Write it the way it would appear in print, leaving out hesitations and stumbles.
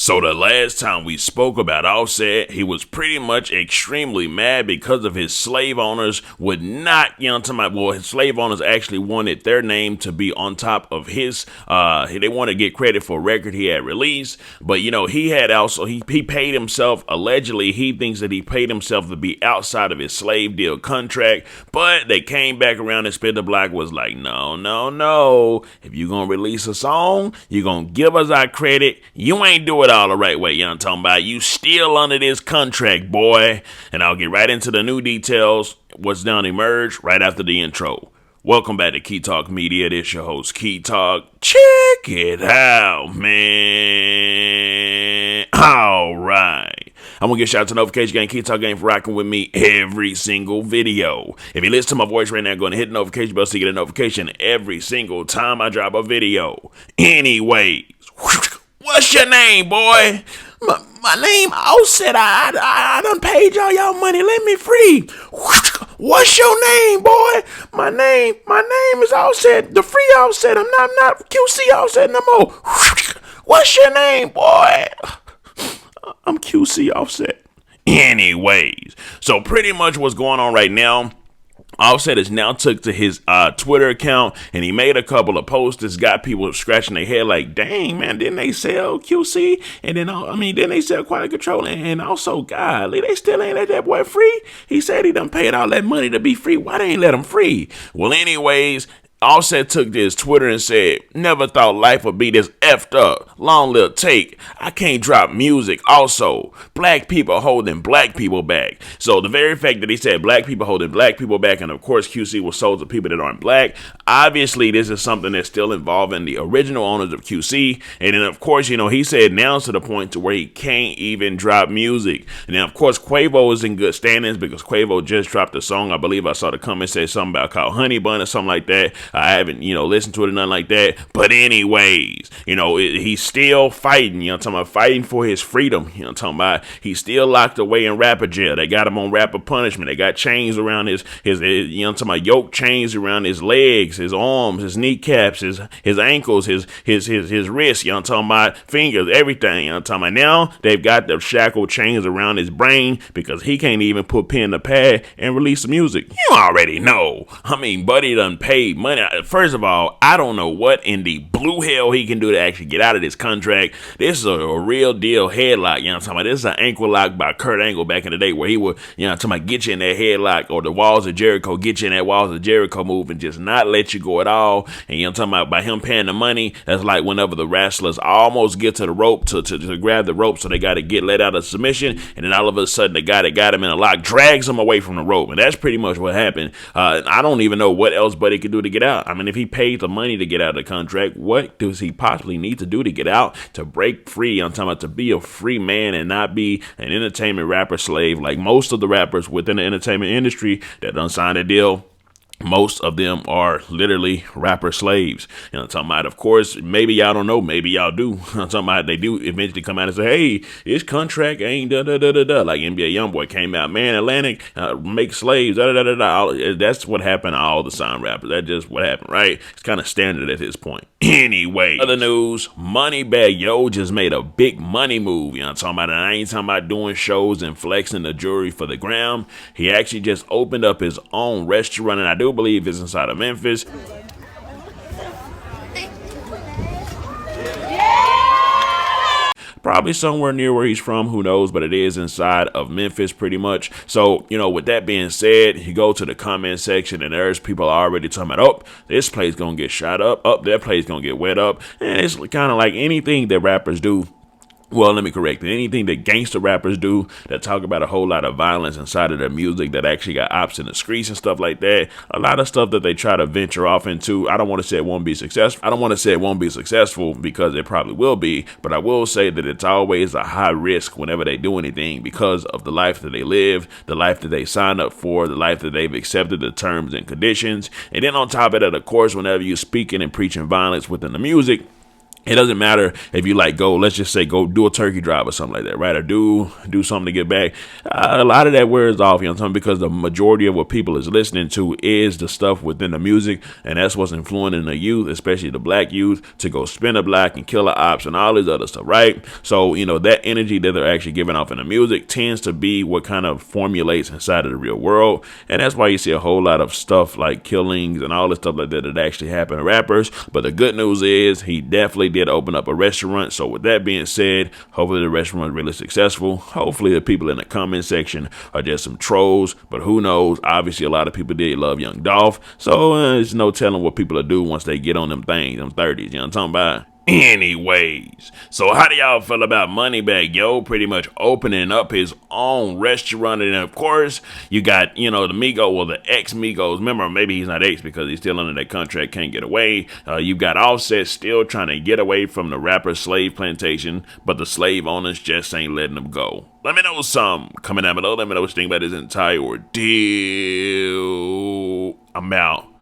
So the last time we spoke about Offset, he was pretty much extremely mad because of his slave owners would not, his slave owners actually wanted their name to be on top of his, they want to get credit for a record he had released, but he had also, he paid himself, allegedly, he thinks that he paid himself to be outside of his slave deal contract, but they came back around and Spit the Block was like, no, if you gonna release a song, you gonna give us our credit, you ain't do it all the right way, I'm talking about, you still under this contract, boy. And I'll get right into the new details, what's down emerge right after the intro. Welcome back to Key Talk Media. This your host, Key Talk. Check it out, man. All right. I'm going to give shout out to Notification Gang, Key Talk Gang for rocking with me every single video. If you listen to my voice right now, go and hit the notification bell so you get a notification every single time I drop a video. Anyways, what's your name, boy? My name Offset. I done paid y'all money. Let me free. What's your name, boy? My name is Offset. The free Offset. I'm not QC Offset no more. What's your name, boy? I'm QC Offset. Anyways, so pretty much what's going on right now, Offset is now took to his Twitter account and he made a couple of posts that's got people scratching their head like, dang, man, didn't they sell QC? And then, didn't they sell Quality Control? And also, golly, they still ain't let that boy free? He said he done paid all that money to be free. Why they ain't let him free? Well, anyways, Offset took to his Twitter and said, never thought life would be this effed up. Long little take. I can't drop music. Also, black people holding black people back. So the very fact that he said black people holding black people back, and of course QC was sold to people that aren't black, obviously this is something that's still involving the original owners of QC. And then of course, he said now to the point to where he can't even drop music. And then of course Quavo is in good standings because Quavo just dropped a song. I believe I saw the comment say something about called Honey Bun or something like that. I haven't, listened to it or nothing like that. But anyways, he's still fighting, fighting for his freedom. He's still locked away in rapper jail. They got him on rapper punishment. They got chains around his yoke chains around his legs, his arms, his kneecaps, his ankles, his wrists, fingers, everything. Now they've got the shackle chains around his brain because he can't even put pen to pad and release the music. You already know. Buddy done paid money. First of all, I don't know what in the blue hell he can do to actually get out of this contract. This is a real deal headlock. This is an ankle lock by Kurt Angle back in the day where he would, get you in that headlock, or the Walls of Jericho, get you in that Walls of Jericho move and just not let you go at all. And by him paying the money, that's like whenever the wrestlers almost get to the rope to grab the rope, so they got to get let out of submission, and then all of a sudden the guy that got him in a lock drags him away from the rope. And that's pretty much what happened. I don't even know what else Buddy could do to get out. If he paid the money to get out of the contract, what does he possibly need to do to get out, to break free? I'm talking about to be a free man and not be an entertainment rapper slave like most of the rappers within the entertainment industry that done signed a deal. Most of them are literally rapper slaves. I'm talking about, of course, maybe y'all don't know, maybe y'all do. I'm talking about they do eventually come out and say, hey, this contract ain't da-da-da-da-da. Like NBA Youngboy came out, man, Atlantic make slaves, da-da-da-da-da. That's what happened to all the signed rappers. That's just what happened, right? It's kind of standard at this point. Anyway, other news, Moneybagg Yo just made a big money move. I'm talking about, I ain't talking about doing shows and flexing the jewelry for the gram. He actually just opened up his own restaurant, and I do believe it's inside of Memphis. Probably somewhere near where he's from, who knows, but it is inside of Memphis pretty much. So, with that being said, you go to the comment section and there's people already talking about, oh, this place gonna get shot up, that place gonna get wet up. And it's kind of like anything that rappers do. Well, let me correct it. Anything that gangster rappers do that talk about a whole lot of violence inside of their music that actually got ops in the streets and stuff like that. A lot of stuff that they try to venture off into. I don't want to say it won't be successful. I don't want to say it won't be successful because it probably will be. But I will say that it's always a high risk whenever they do anything because of the life that they live, the life that they signed up for, the life that they've accepted the terms and conditions. And then on top of that, of course, whenever you're speaking and preaching violence within the music, It doesn't matter if you like go, let's just say go do a turkey drive or something like that, right? Or do something to get back. A lot of that wears off, you know what I'm saying? Because the majority of what people is listening to is the stuff within the music, and that's what's influencing the youth, especially the black youth, to go spin a block and kill the ops and all this other stuff, right? So, you know, that energy that they're actually giving off in the music tends to be what kind of formulates inside of the real world. And that's why you see a whole lot of stuff like killings and all this stuff like that actually happen to rappers. But the good news is he definitely did open up a restaurant. So with that being said, hopefully the restaurant is really successful. Hopefully the people in the comment section are just some trolls, but who knows? Obviously a lot of people did love Young Dolph, so there's no telling what people will do once they get on them things, them 30s, you know what I'm talking about? Anyways, so how do y'all feel about Moneybagg, yo? Pretty much opening up his own restaurant. And of course, you got, you know, the Migos, well, the ex-Migos. Remember, maybe he's not ex because he's still under that contract, can't get away. You got Offset still trying to get away from the rapper slave plantation, but the slave owners just ain't letting him go. Let me know some. Comment down below. Let me know what you think about this entire ordeal. I'm out.